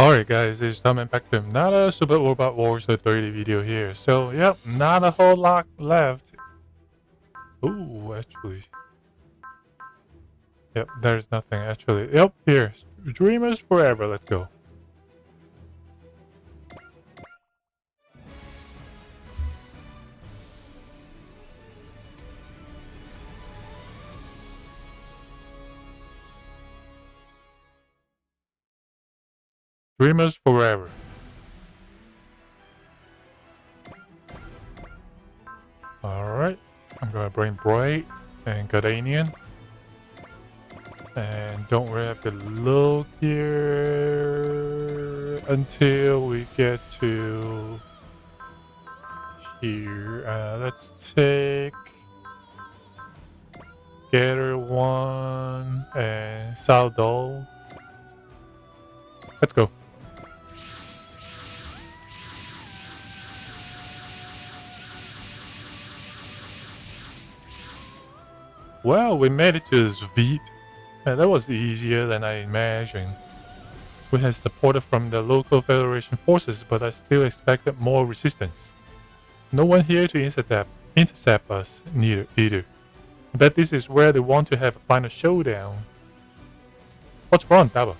Alright guys, it's coming back to another Super Robot Wars 30 video here. So yep, not a whole lot left. Ooh, actually. Yep, there's nothing actually. Yep, here. Dreamers forever, let's go. Dreamers forever. Alright, I'm gonna bring Bright and Gardanian. And don't really have to look here until we get to here. Let's take Gather 1 and Saldo. Let's go. Well, we made it to Svit. That was easier than I imagined. We had support from the local Federation forces, but I still expected more resistance. No one here to intercept us either. I bet this is where they want to have a final showdown. What's wrong, Daba?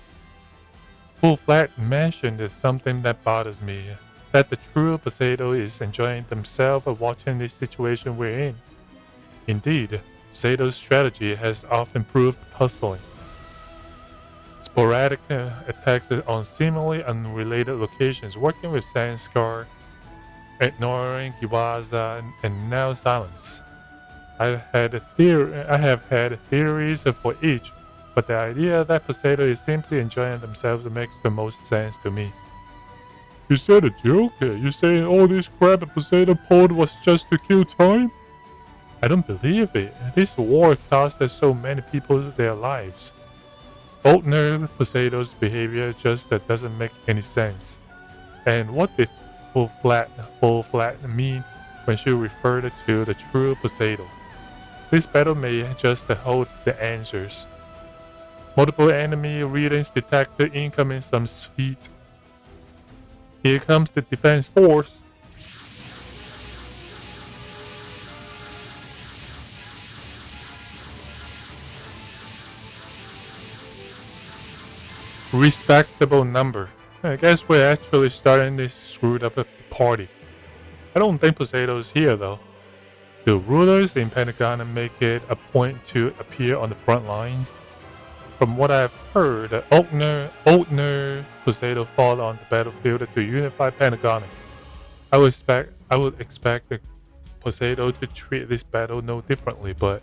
Full Flat mentioned something that bothers me. That the true Poseidon is enjoying themselves watching this situation we're in. Indeed, Poseidon's strategy has often proved puzzling. Sporadic attacks on seemingly unrelated locations, working with Sanskar, ignoring Giwaza, and now silence. I have had theories for each, but the idea that Poseidon is simply enjoying themselves makes the most sense to me. You said a joke? You saying all this crap Poseidon pulled was just to kill time? I don't believe it. This war cost so many people their lives. Oldner Poseidon's behavior just doesn't make any sense. And what did full flat mean when she referred to the true Poseidon? This battle may just hold the answers. Multiple enemy readings detected incoming from Svit. Here comes the defense force. Respectable number. I guess we're actually starting this screwed up party. I don't think Poseidon is here though. The rulers in Pentagon make it a point to appear on the front lines. From what I've heard, Oldner Poseidon fought on the battlefield to unify Pentagon. I would expect the Poseidon to treat this battle no differently, but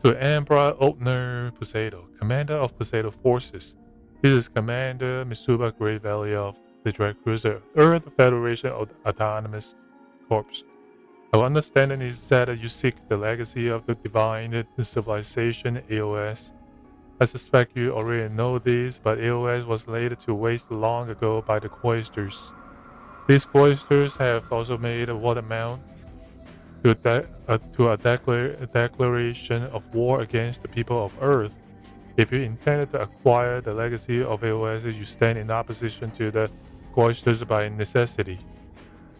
to Emperor Oldner Poseidon, commander of Poseidon forces. This is Commander Mitsuba Great Valley of the Dread Cruiser, Earth Federation of Autonomous Corps. Our understanding is that you seek the legacy of the divine civilization AOS. I suspect you already know this, but AOS was laid to waste long ago by the Questors. These Questors have also made what amounts to a declaration of war against the people of Earth. If you intended to acquire the legacy of AOS, you stand in opposition to the Questors by necessity.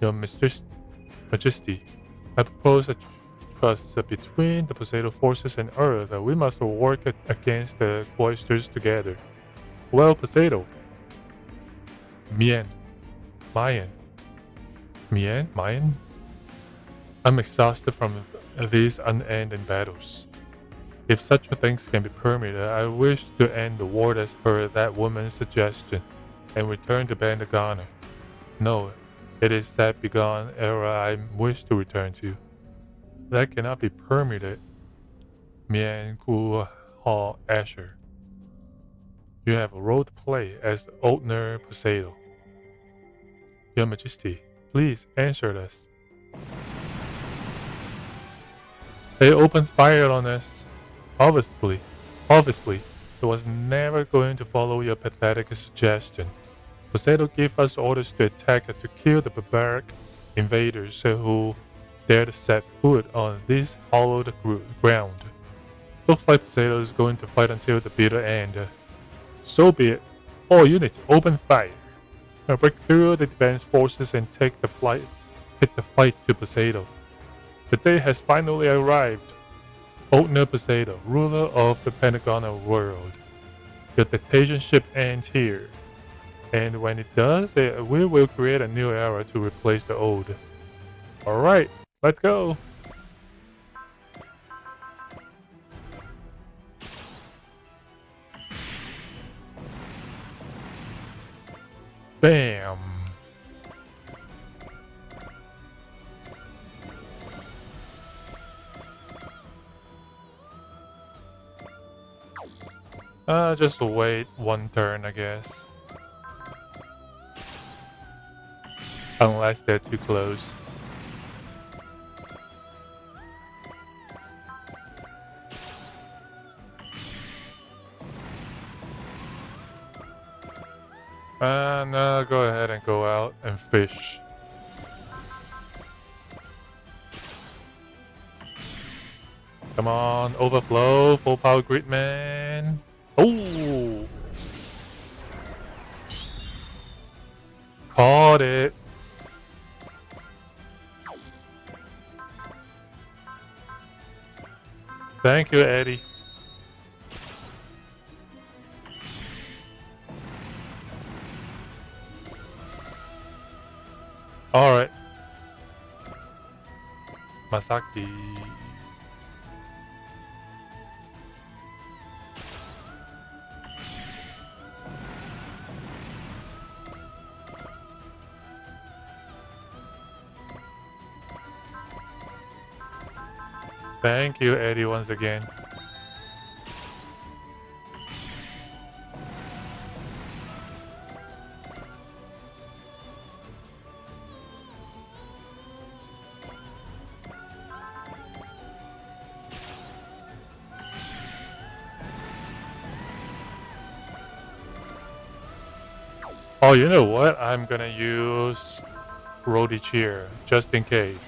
Your Majesty, I propose a trust between the Poseidon forces and Earth. We must work against the Questors together. Well, Poseidon. Mayan. I'm exhausted from these unending battles. If such things can be permitted, I wish to end the war as per that woman's suggestion and return to Bandagana. No, it is that begone era I wish to return to. That cannot be permitted. Mian Ku Hall Asher. You have a role to play as Oldner Poseidon. Your Majesty, please answer us. They opened fire on us. Obviously, it was never going to follow your pathetic suggestion. Poseidon gave us orders to attack to kill the barbaric invaders who dared set foot on this hallowed ground. Looks like Poseidon is going to fight until the bitter end. So be it. All units, open fire. Now break through the advanced forces and take the fight to Poseidon. The day has finally arrived. Owner Poseidon, ruler of the Pentagonal world. Your dictatorship ends here. And when it does, we will create a new era to replace the old. Alright, let's go! Bam! Just wait one turn, I guess. Unless they're too close. No, go ahead and go out and fish. Come on, overflow, full power grid, man. Oh! Caught it. Thank you, Eddie. Alright. Masaki. Thank you, Eddie, once again. Oh, you know what? I'm gonna use Roadie Cheer, just in case.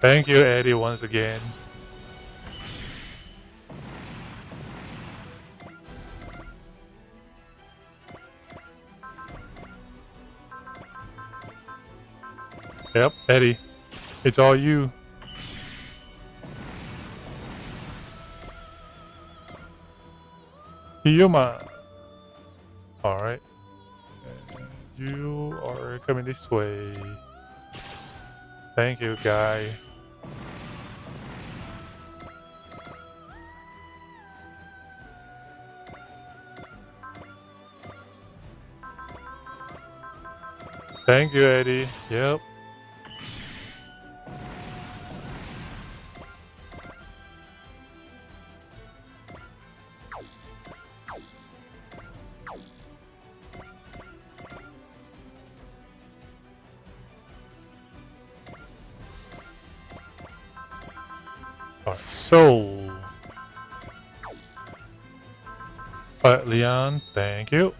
Thank you, Eddie, once again. Yep, Eddie. It's all you. Hiyuma. Alright. You are coming this way. Thank you, guy. Thank you, Eddie. Yep. Alright, so... Alright, Leon, thank you.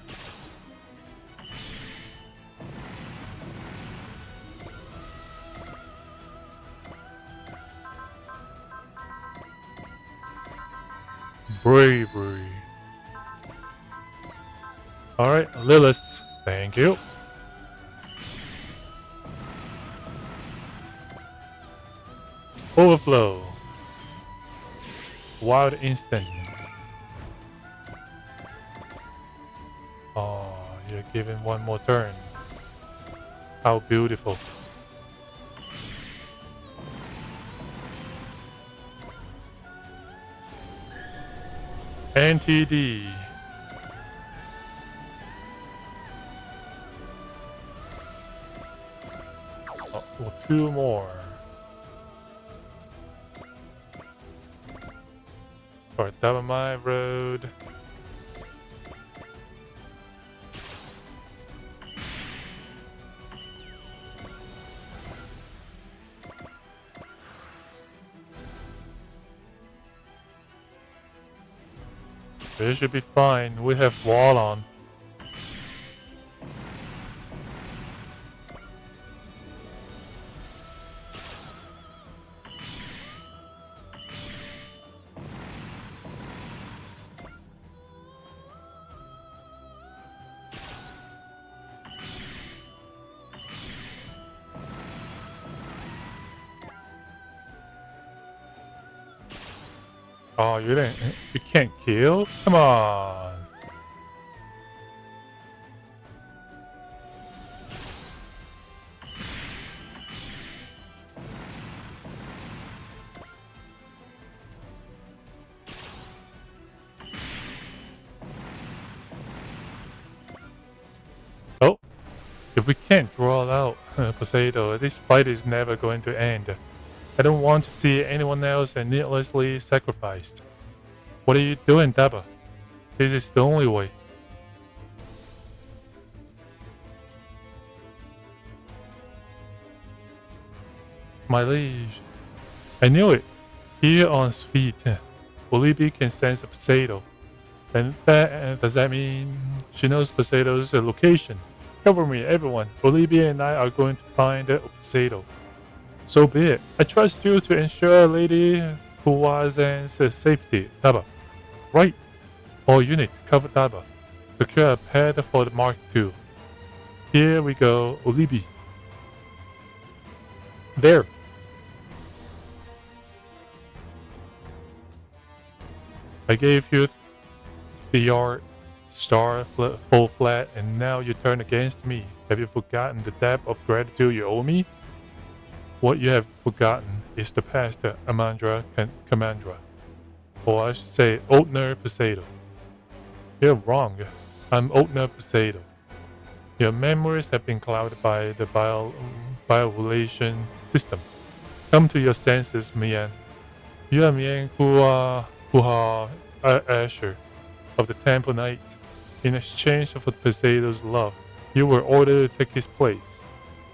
Bravery. Alright, Lilith, thank you. Overflow. Wild Instant. Oh, you're given one more turn. How beautiful. NTD. Oh, well, two more. For top of my road. It should be fine. We have wall on. Oh, you can't kill? Come on. Oh, if we can't draw it out, Poseidon, this fight is never going to end. I don't want to see anyone else needlessly sacrificed. What are you doing, Daba? This is the only way. My liege. I knew it. Here on his feet, Olibi can sense Poseidon. And does that mean she knows Poseido's location? Cover me, everyone. Olivia and I are going to find Poseido. So be it. I trust you to ensure Lady Kuwazen's safety. Taba. Right. All units, cover Taba. Secure a pad for the Mark II. Here we go, Olibi. There. I gave you the yard star full flat, and now you turn against me. Have you forgotten the debt of gratitude you owe me? What you have forgotten is the past, Amandra Commandra. Or I should say, Otner Poseidon. You're wrong. I'm Otner Poseidon. Your memories have been clouded by the biolation system. Come to your senses, Mian. You are Mian Kuha Asher of the Temple Knights. In exchange for Poseidon's love, you were ordered to take his place.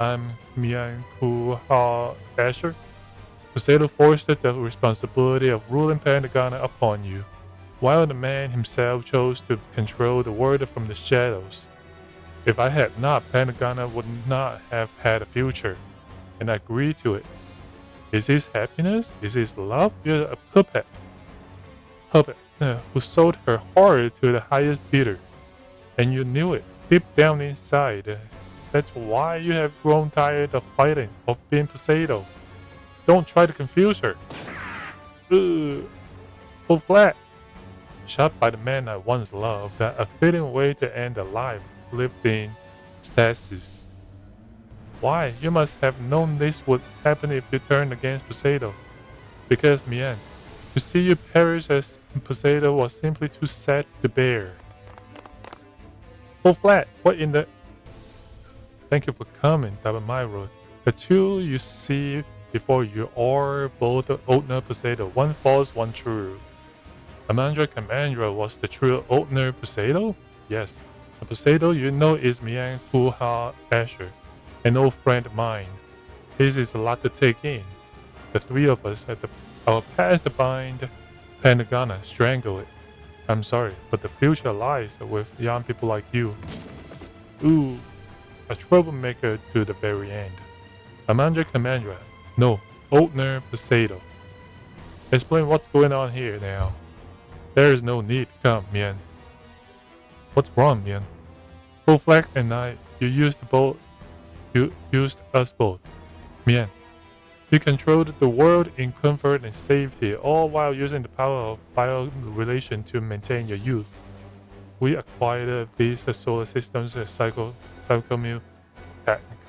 I'm Mianku Asher. Poseidon forced the responsibility of ruling Pentagona upon you, while the man himself chose to control the world from the shadows. If I had not, Pentagona would not have had a future, and I agree to it. Is his happiness? Is his love? You're a puppet. Who sold her heart to the highest bidder. And you knew it, deep down inside. That's why you have grown tired of fighting, of being Poseidon. Don't try to confuse her. Full flat. Shot by the man I once loved, a fitting way to end a life lived in stasis. Why? You must have known this would happen if you turned against Poseidon. Because, Mian, to see you perish as Poseidon was simply too sad to bear. Full flat, what in the... Thank you for coming, Dabamiro. The two you see before you are both Otner Poseidon, one false, one true. Amandra Commandra was the true Otner Poseidon? Yes. The Poseidon you know is Mian Kuha Asher, an old friend of mine. This is a lot to take in. The three of us at our past bind Pentagona, strangle it. I'm sorry, but the future lies with young people like you. Ooh, a troublemaker to the very end. Amandra Commandra, no, Otner Poseidon. Explain what's going on here now. There is no need. Come, Mian. What's wrong, Mian? Full Flag and I, you used us both. Mian, you controlled the world in comfort and safety, all while using the power of bio-relation to maintain your youth. We acquired these solar systems psychomu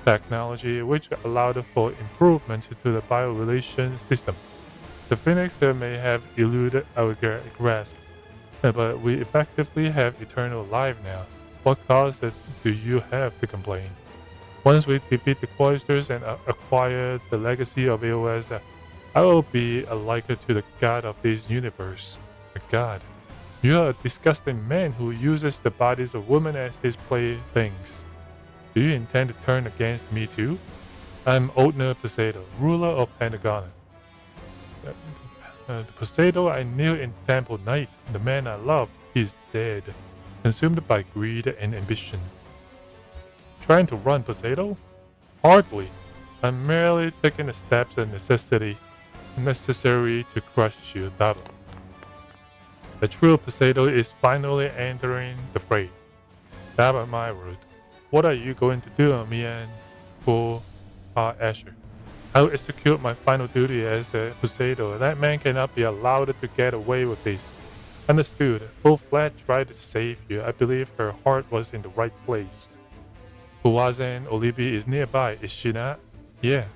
technology, which allowed for improvements to the bio-relation system. The Phoenix may have eluded our grasp, but we effectively have eternal life now. What cause do you have to complain? Once we defeat the Cloisters and acquire the legacy of AOS, I will be a liker to the god of this universe. A god. You are a disgusting man who uses the bodies of women as his playthings. Do you intend to turn against me too? I'm Otner Poseidon, ruler of Pentagona. The Poseidon I knew in Temple Night, the man I loved, is dead, consumed by greed and ambition. Trying to run Poseidon? Hardly. I'm merely taking the steps necessary to crush you, Daba. The true Poseidon is finally entering the fray. Daba, my word. What are you going to do, Mian for Asher? I'll execute my final duty as a Crusader. That man cannot be allowed to get away with this. Understood. Full-fledged tried to save you. I believe her heart was in the right place. Kuwazen Olibi is nearby, is she not? Yeah.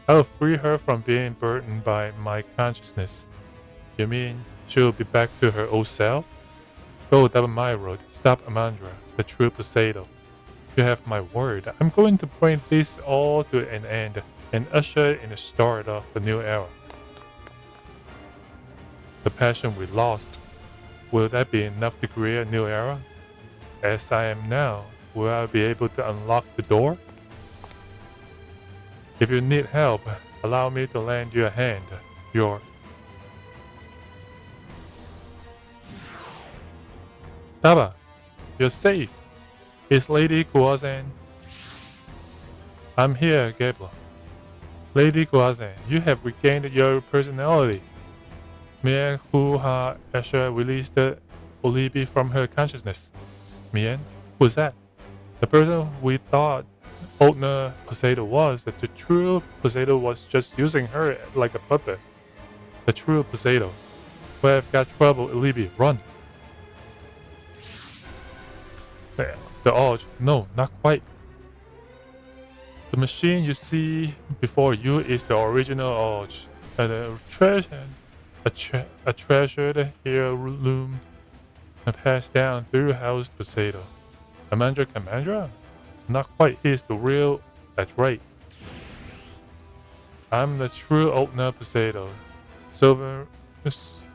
I'll free her from being burdened by my consciousness. You mean she'll be back to her old self? Go double my road. Stop Amandra, the true Poseidon. You have my word. I'm going to bring this all to an end and usher in the start of the new era. The passion we lost, will that be enough to create a new era? As I am now, will I be able to unlock the door? If you need help, allow me to lend you a hand. Your Taba, you're safe. Is Lady Kuwazen? I'm here, Gabriel. Lady Kuwazen, you have regained your personality. Mien Hu Ha Esha released Olibi from her consciousness. Mien? Who's that? The person we thought Oldner Poseidon was, that the true Poseidon was just using her like a puppet. The true Poseidon. We have got trouble, Olibi, run! The Orge, no, not quite. The machine you see before you is the original Orge. A treasured heirloom passed down through House Poseidon. Amandra Kamandra? Not quite, he's the real, that's right. I'm the true Oldner Poseidon,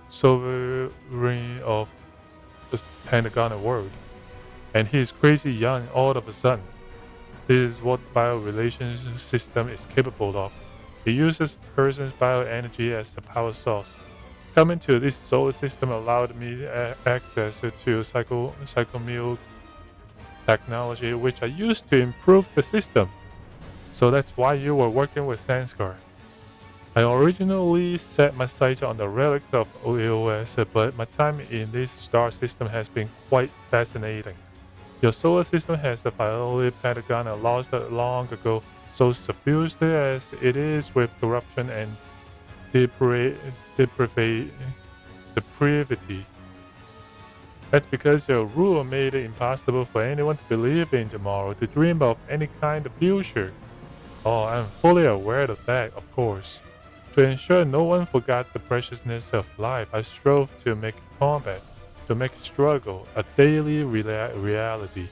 sovereign of the Pentagon world. And he is crazy young all of a sudden. This is what biorelation system is capable of. It uses a person's bioenergy as the power source. Coming to this solar system allowed me access to psychomeal technology, which I used to improve the system. So that's why you were working with Sanskar. I originally set my sights on the relics of EOS, but my time in this star system has been quite fascinating. Your solar system has a violated Pentagon lost long ago, so suffused as it is with corruption and depravity. That's because your rule made it impossible for anyone to believe in tomorrow, to dream of any kind of future. Oh, I'm fully aware of that, of course. To ensure no one forgot the preciousness of life, I strove to make combat, to make struggle, a daily reality.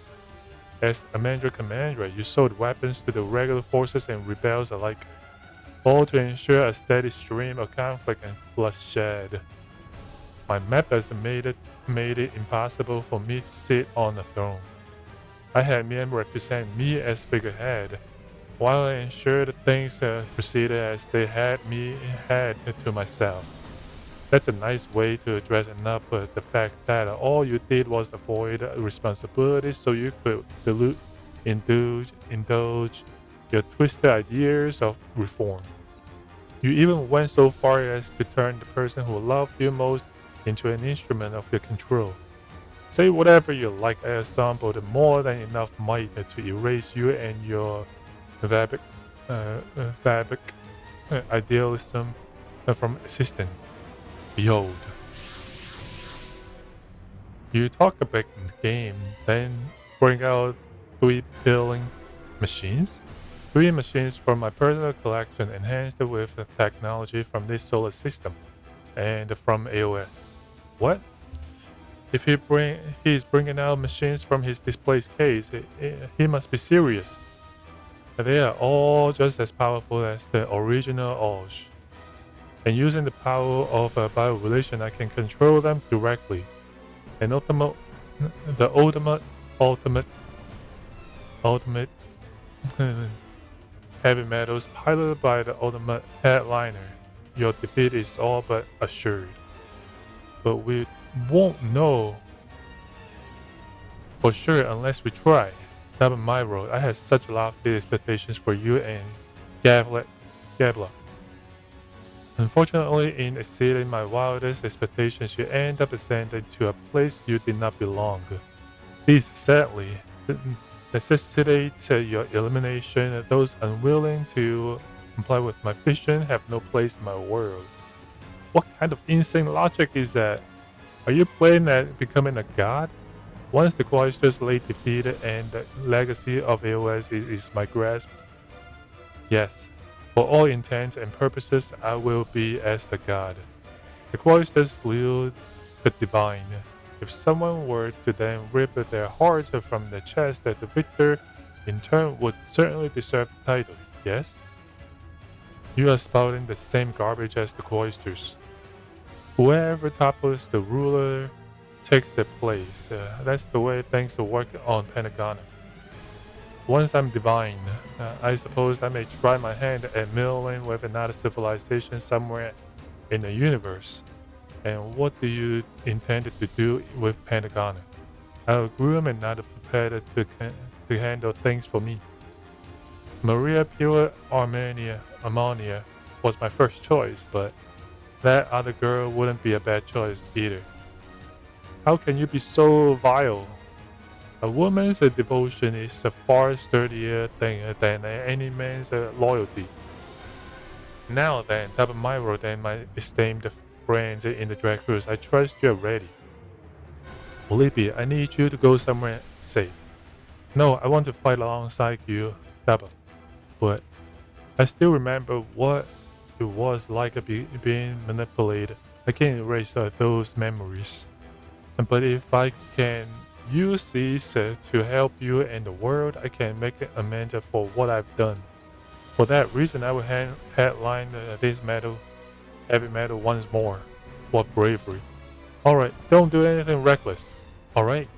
As Amandra Commander, you sold weapons to the regular forces and rebels alike, all to ensure a steady stream of conflict and bloodshed. My methods made it impossible for me to sit on the throne. I had men represent me as figurehead, while I ensured things proceeded as they had to myself. That's a nice way to dress up the fact that all you did was avoid responsibility so you could indulge your twisted ideas of reform. You even went so far as to turn the person who loved you most into an instrument of your control. Say whatever you like, I assembled more than enough might to erase you and your fabric idealism from existence. Behold. You talk a big game, then bring out 3 billion machines? 3 machines from my personal collection enhanced with the technology from this solar system and from AOS. What? If he's bringing out machines from his displaced case, he must be serious. They are all just as powerful as the original Orge. And using the power of a biorelation, I can control them directly. And ultimate heavy metals piloted by the ultimate headliner. Your defeat is all but assured. But we won't know for sure unless we try. Not on my road. I had such lofty expectations for you and Gabla. Unfortunately, in exceeding my wildest expectations, you end up ascending to a place you did not belong. This sadly necessitates your elimination of those unwilling to comply with my vision have no place in my world. What kind of insane logic is that? Are you playing at becoming a god? Once the Cloisters lay defeated and the legacy of AOS is my grasp, yes, for all intents and purposes, I will be as a god. The Cloisters slew the divine. If someone were to then rip their heart from the chest, the victor in turn would certainly deserve the title, yes? You are spouting the same garbage as the Cloisters. Whoever topples the ruler takes their place. That's the way things work on Pentagon. Once I'm divine, I suppose I may try my hand at meddling with another civilization somewhere in the universe. And what do you intend to do with Pentagon? I'll groom and not prepared to handle things for me. Maria Pure Armenia was my first choice, but that other girl wouldn't be a bad choice either. How can you be so vile? A woman's devotion is a far sturdier thing than any man's loyalty. Now then, Double Myro and my esteemed friends in the drag cruise, I trust you're ready. Olivia, I need you to go somewhere safe. No, I want to fight alongside you, Double. But I still remember what it was like being manipulated. I can't erase those memories. But if I can use these to help you and the world, I can make amends for what I've done. For that reason, I will headline this heavy metal once more. What bravery. Alright, don't do anything reckless. Alright?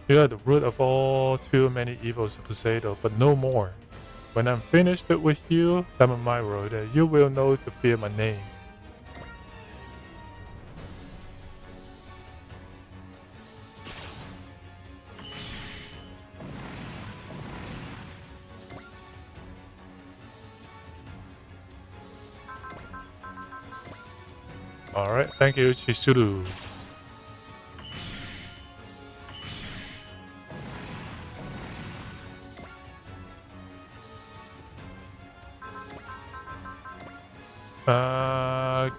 You are the root of all too many evils, Poseidon, but no more. When I'm finished with you, Diamond My Road, you will know to fear my name. Alright, thank you, Chishuru.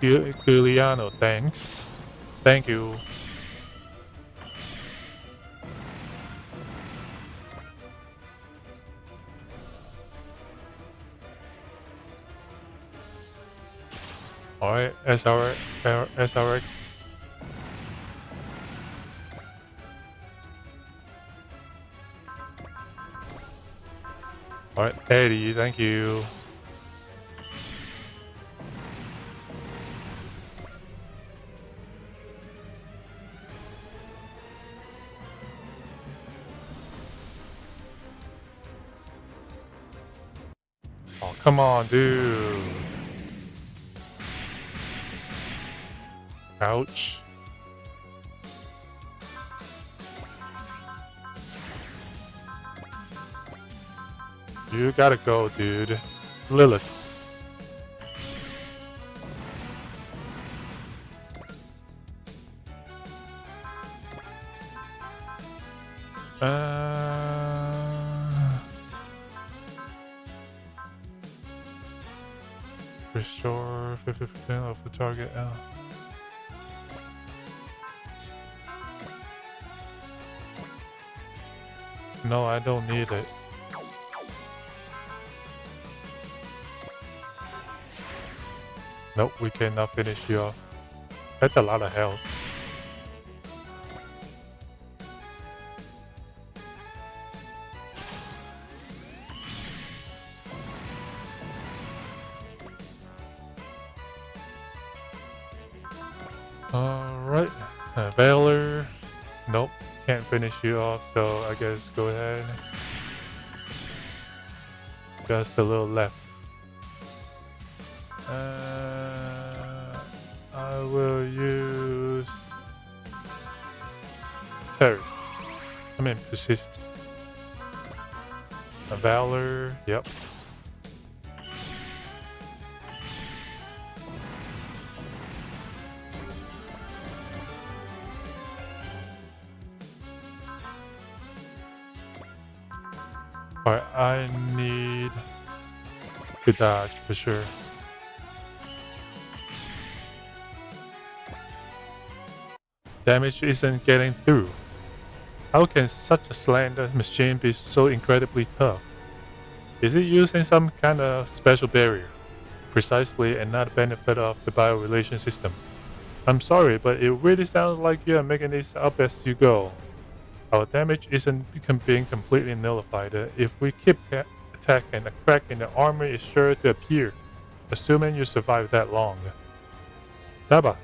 Giuliano, thanks. Thank you. Alright, SRX. Alright, Eddie, thank you. Oh, come on, dude. Ouch. You gotta go, dude. Lilith. Restore 50% of the target. No, I don't need it. Nope, we cannot finish you off. That's a lot of health. Alright, Valor. Nope, can't finish you off, so I guess go ahead. Just a little left. I will use Terry. I mean persist. A Valor, yep. Alright, I need Good dodge for sure. Damage isn't getting through. How can such a slender machine be so incredibly tough? Is it using some kind of special barrier? Precisely, and not a benefit of the biorelation system. I'm sorry, but it really sounds like you are making this up as you go. Our damage isn't being completely nullified. If we keep attacking, a crack in the armor is sure to appear, assuming you survive that long. Daba.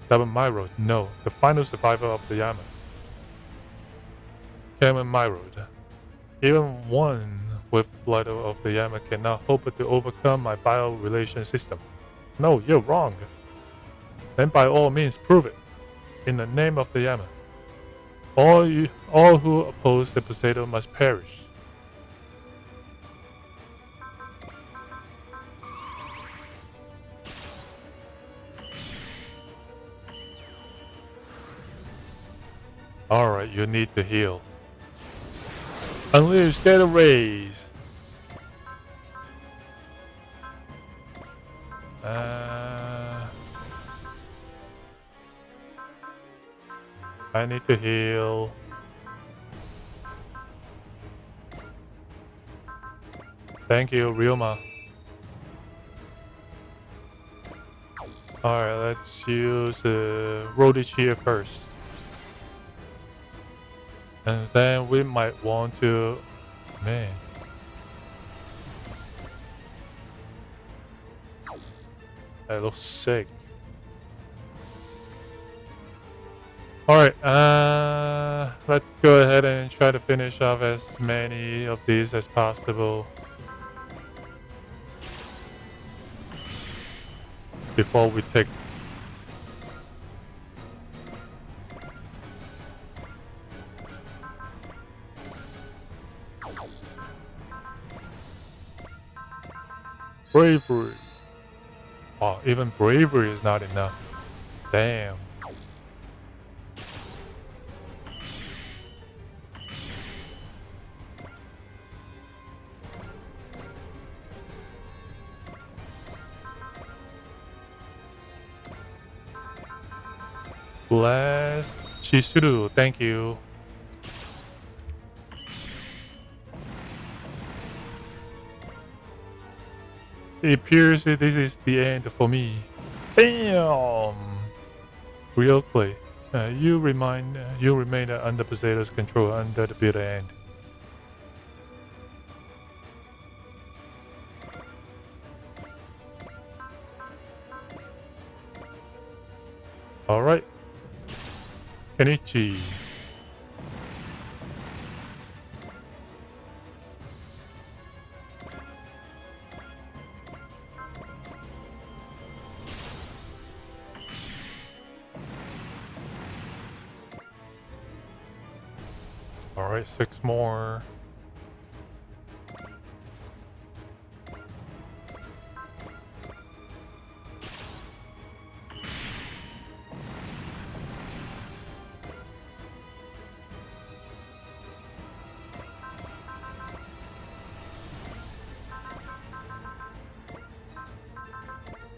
Daba Myro, no, the final survivor of the Yama. Cameron Myro. Even one with blood of the Yama cannot hope to overcome my biorelation system. No, you're wrong. Then by all means prove it. In the name of the Yama. All who oppose the potato must perish. Alright, you need to heal. Unleash Data Rays! I need to heal. Thank you, Ryoma. Alright, let's use Rodich here first. And then we might want to... Man. That looks sick. Alright, let's go ahead and try to finish off as many of these as possible before we take... Bravery. Oh, even bravery is not enough. Damn. Blast Chizuru, thank you. It appears that this is the end for me. Bam! Real play. You remain under Poseido's control under the bitter end. Alright. Kenichi. Alright, 6 more.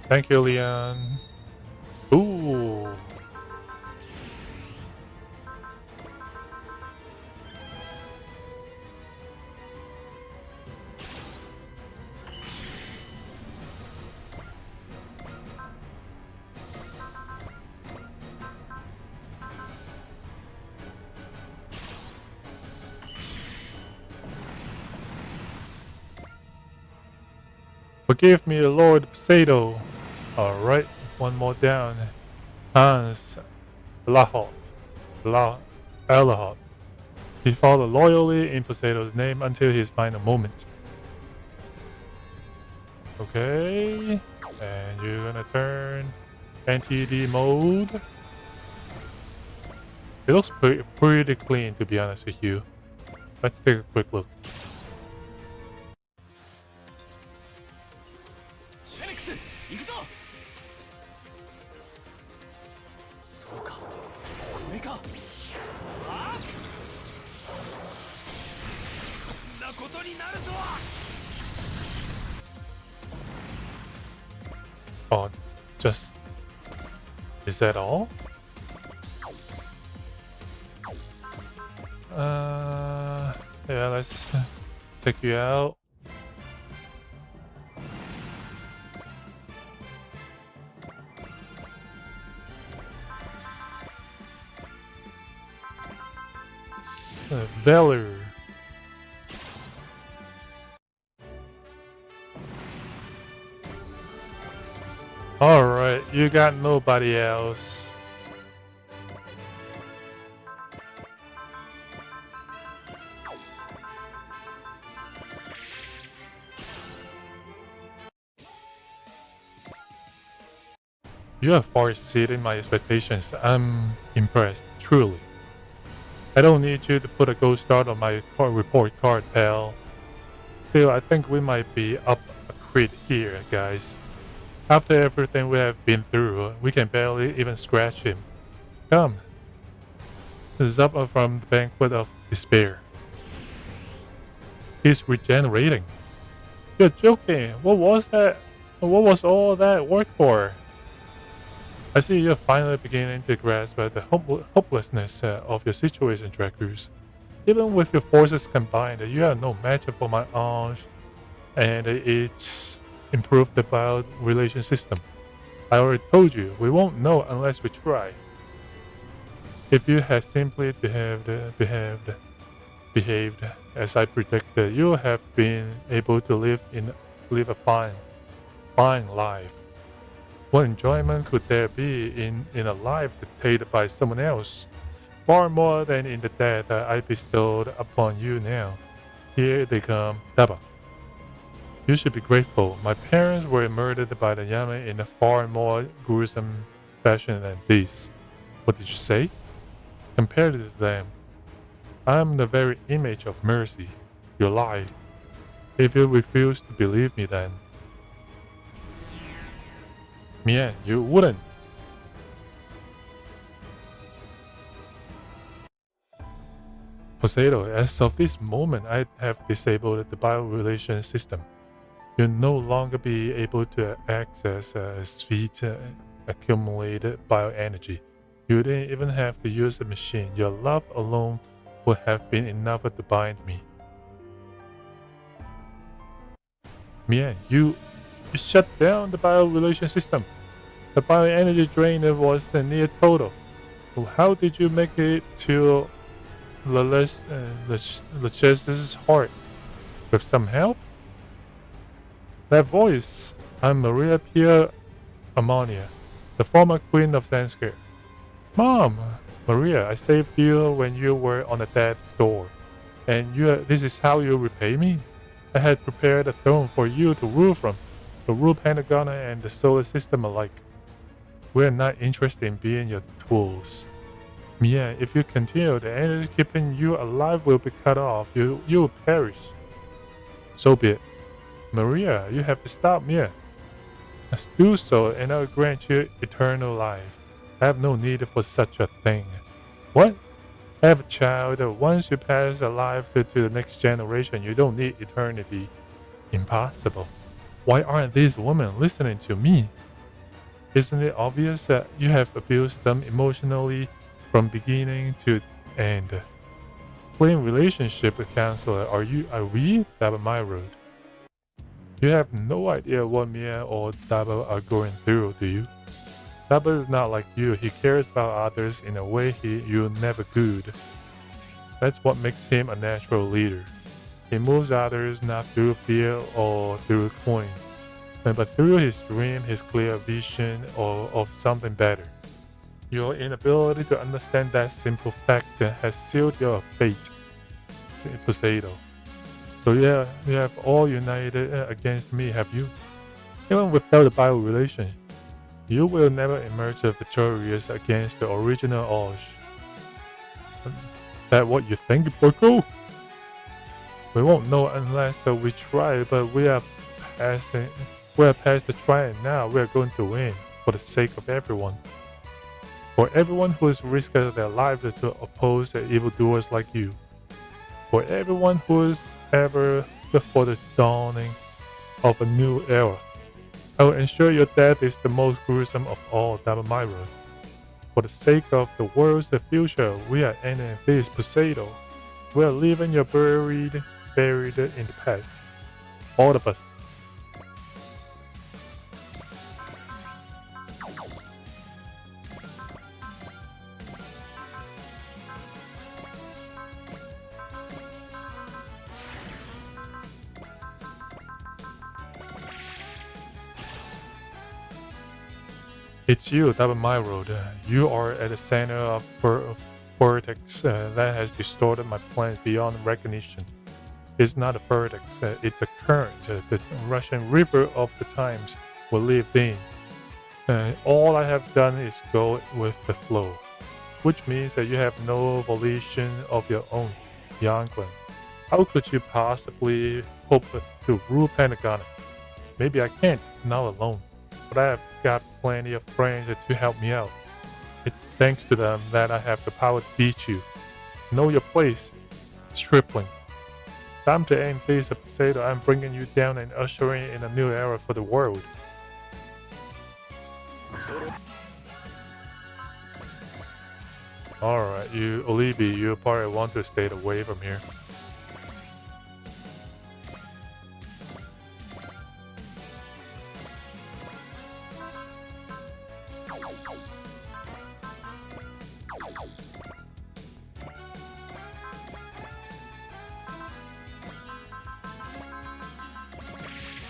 Thank you, Leon. Ooh. Forgive me, Lord Poseido. Alright, one more down. Hans Lahot. Alahot. He followed loyally in Poseido's name until his final moments. Okay. And you're gonna turn NTD mode. It looks pretty clean, to be honest with you. Let's take a quick look. Oh, just... Is that all? Yeah, let's take you out. Valor. Alright, you got nobody else. You have far exceeded my expectations. I'm impressed, truly. I don't need you to put a gold star on my report card, pal. Still, I think we might be up a creek here, guys. After everything we have been through, we can barely even scratch him. Come. This is up from the banquet of despair. He's regenerating. You're joking. What was that? What was all that work for? I see you're finally beginning to grasp the hopelessness of your situation, Dracus. Even with your forces combined, you are no match for my Ange, and it's improved the bio-relation system. I already told you, we won't know unless we try. If you had simply behaved as I predicted, you would have been able to live a fine life. What enjoyment could there be in a life dictated by someone else? Far more than in the death I bestowed upon you now. Here they come, Daba. You should be grateful. My parents were murdered by the Yamen in a far more gruesome fashion than this. What did you say? Compared to them, I am the very image of mercy. You lied. If you refuse to believe me then, Mian, you wouldn't. Poseidon, as of this moment, I have disabled the bio-relation system. You'll no longer be able to access Sphere's accumulated bioenergy. You didn't even have to use the machine. Your love alone would have been enough to bind me. Mian, you shut down the bio-relation system. The bioenergy drain was near total. How did you make it to Lachesis' heart? With some help? That voice. I'm Maria Pia Ammonia, the former queen of Sanskrit. Mom! Maria, I saved you when you were on a death's door. And this is how you repay me? I had prepared a throne for you to rule from, to rule Pentagon and the solar system alike. We're not interested in being your tools. Mia, if you continue, the energy keeping you alive will be cut off. You will perish. So be it. Maria, you have to stop Mia. Let's do so, and I'll grant you eternal life. I have no need for such a thing. What? Have a child. Once you pass a life to the next generation, you don't need eternity. Impossible. Why aren't these women listening to me? Isn't it obvious that you have abused them emotionally from beginning to end? Playing relationship counselor, are we? Daba my road. You have no idea what Mia or Daba are going through, do you? Daba is not like you. He cares about others in a way you never could. That's what makes him a natural leader. He moves others not through fear or through coin, but through his dream, his clear vision of something better. Your inability to understand that simple fact has sealed your fate, Poseidon. So yeah, you have all united against me, have you? Even without the bio-relation, you will never emerge victorious against the original Osh. That what you think, Borko? We won't know unless we try, but we are past the trying now. We are going to win for the sake of everyone. For everyone who has risked their lives to oppose evildoers like you. For everyone who is ever before the dawning of a new era. I will ensure your death is the most gruesome of all, Dabamiro. For the sake of the world's future, we are ending this Poseidon. We are leaving you buried in the past. All of us. It's you, Dabamiro. You are at the center of vortex that has distorted my plans beyond recognition. It's not a vortex, it's a current, the rushing river of the times we lived in. All I have done is go with the flow, which means that you have no volition of your own, Yanguan. How could you possibly hope to rule Pentagon? Maybe I can't, not alone, but I have got plenty of friends to help me out. It's thanks to them that I have the power to beat you. Know your place, stripling. Time to end this episode. I'm bringing you down and ushering in a new era for the world. Alright, you Olibi, you probably want to stay away from here.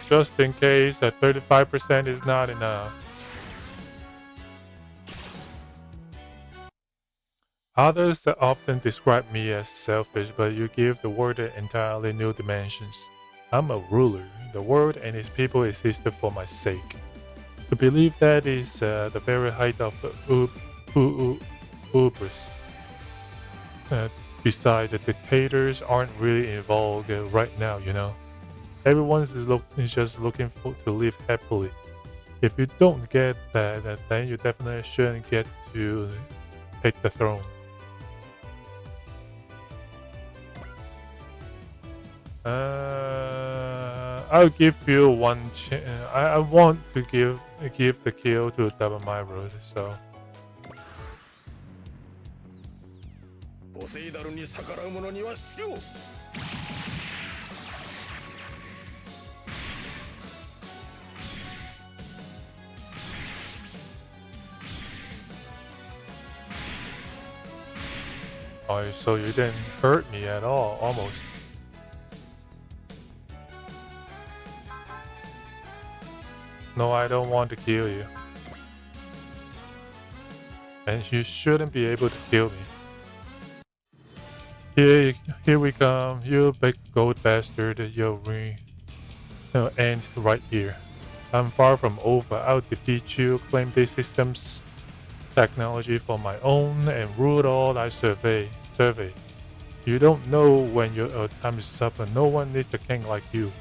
Just in case, 35% is not enough. Others often describe me as selfish, but you give the world entirely new dimensions. I'm a ruler. The world and its people existed for my sake. To believe that is the very height of hubris. Besides, the dictators aren't really in vogue right now, you know. Everyone is just looking to live happily. If you don't get that, then you definitely shouldn't get to take the throne. I'll give you one chance. I want to give the kill to Dabamiro, so. Oh, so you didn't hurt me at all, almost. No, I don't want to kill you. And you shouldn't be able to kill me. Here we come, you big gold bastard. Your ring ends right here. I'm far from over. I'll defeat you, claim this system's technology for my own, and rule all I survey. You don't know when your time is up, and no one needs a king like you.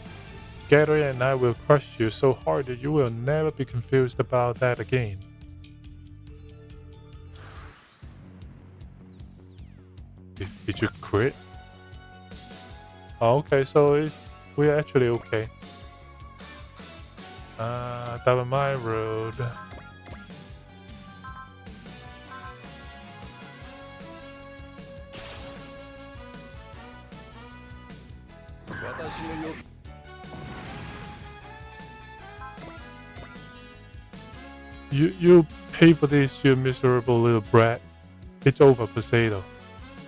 Gary and I will crush you so hard that you will never be confused about that again. Did you quit? Oh, okay, so we're actually okay. That my road. You pay for this, you miserable little brat. It's over, Poseidon.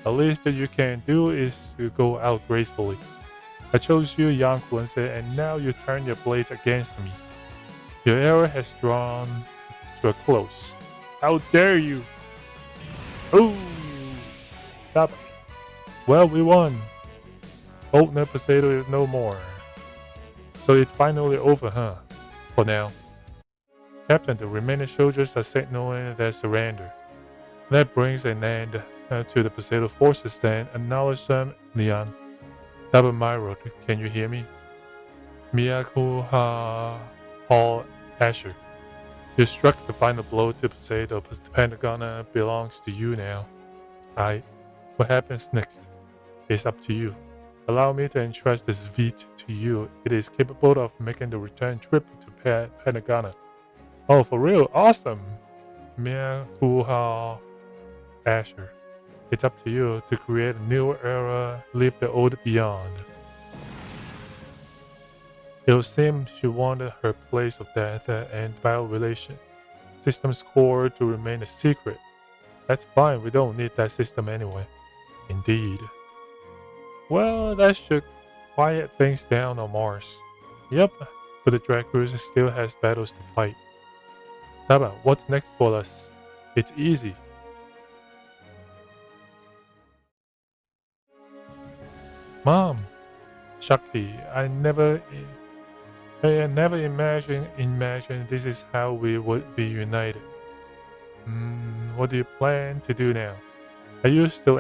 The least that you can do is to go out gracefully. I chose you, young Quincy, and now you turn your blades against me. Your era has drawn to a close. How dare you! Ooh! Stop it. Well, we won. Old Poseidon is no more. So it's finally over, huh? For now. Captain, the remaining soldiers are signaling their surrender. That brings an end to the Poseidon forces then. Acknowledge them, Leon. Dabamiro, can you hear me? Miyaku Hall Asher. You struck the final blow to Poseidon, but the Pentagon belongs to you now. What happens next? It's up to you. Allow me to entrust this Vite to you. It is capable of making the return trip to Pentagon. Oh, for real? Awesome! Mia Kuha Asher. It's up to you to create a new era, leave the old beyond. It would seem she wanted her place of death and violation system's core to remain a secret. That's fine, we don't need that system anyway. Indeed. Well, that should quiet things down on Mars. Yep, but the Drag Cruiser still has battles to fight. Taba, what's next for us? It's easy. Mom! Shakti, I never imagined this is how we would be united. What do you plan to do now? I used the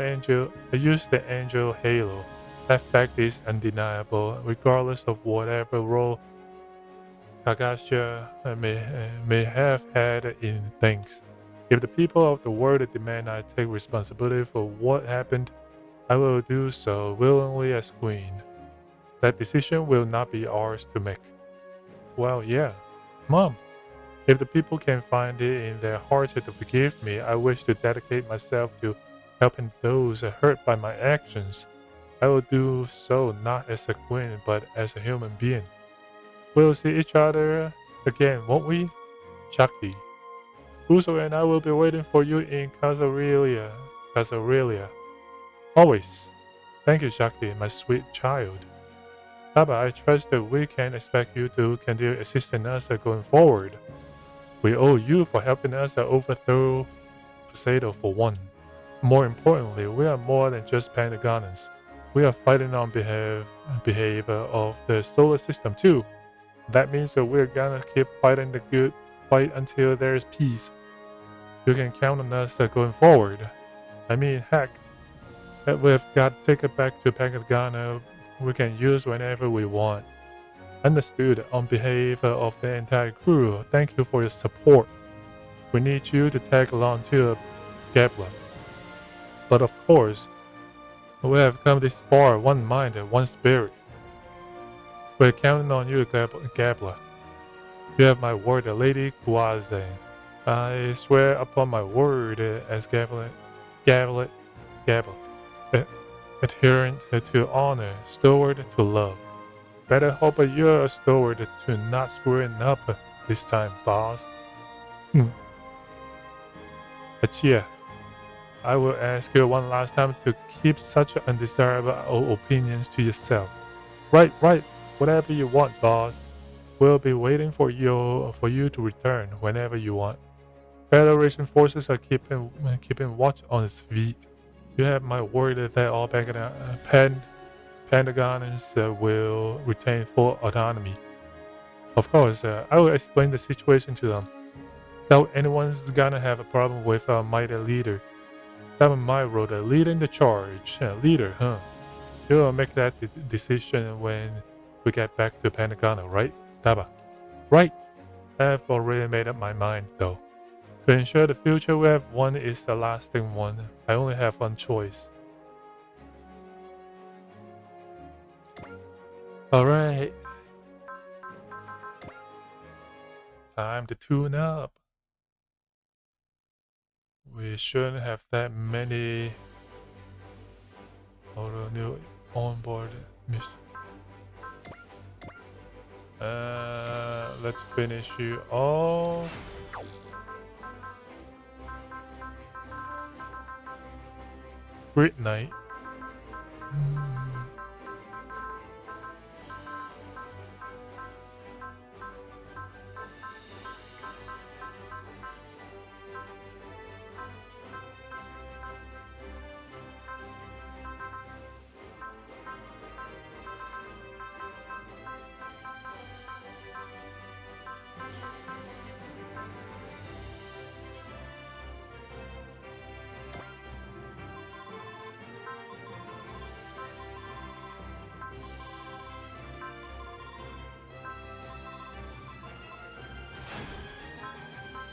angel halo. That fact is undeniable, regardless of whatever role Kagasha may have had in things. If the people of the world demand I take responsibility for what happened, I will do so willingly as queen. That decision will not be ours to make. Well, yeah. Mom, if the people can find it in their hearts to forgive me, I wish to dedicate myself to helping those hurt by my actions. I will do so not as a queen, but as a human being. We'll see each other again, won't we? Shakti. Uso and I will be waiting for you in Casarelia. Casarelia. Always. Thank you, Shakti, my sweet child. Baba, I trust that we can expect you to continue assisting us going forward. We owe you for helping us overthrow Poseidon for one. More importantly, we are more than just Pentagonans. We are fighting on behalf of the solar system too. That means that we're gonna keep fighting the good fight until there's peace. You can count on us going forward. I mean, heck, that we've got to take it back to Pentagon we can use whenever we want. Understood. On behalf of the entire crew, thank you for your support. We need you to tag along too, Gabla. But of course, we have come this far, one mind and one spirit. We're counting on you, Gabla. You have my word, Lady Kuaze. I swear upon my word as Gabla, adherent to honor, steward to love. Better hope you're a steward to not screwing up this time, boss. Achia, I will ask you one last time to keep such undesirable opinions to yourself. Right, whatever you want, boss. We'll be waiting for you to return whenever you want. Federation forces are keeping watch on its feet. You have my word that all Pentagonans will retain full autonomy. Of course, I will explain the situation to them. Doubt anyone's gonna have a problem with our mighty leader. That my role, leading the charge. Leader, huh? You'll make that decision when we get back to Pentagon, right, Daba? Right. I've already made up my mind, though. To ensure the future we have one is the lasting one, I only have one choice. Alright. Time to tune up. We shouldn't have that many auto new onboard missions. Let's finish you all. Great night.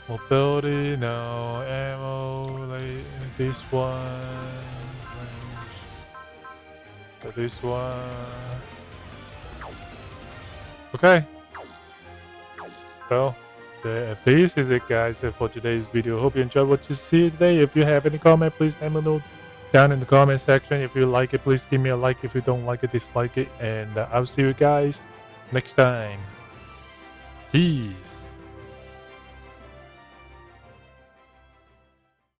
Mobility, no ammo, like this one. for this one. Okay. Well, this is it, guys, for today's video. Hope you enjoyed what you see today. If you have any comment, please let me know down in the comment section. If you like it, please give me a like. If you don't like it, dislike it. And I'll see you guys next time. Peace.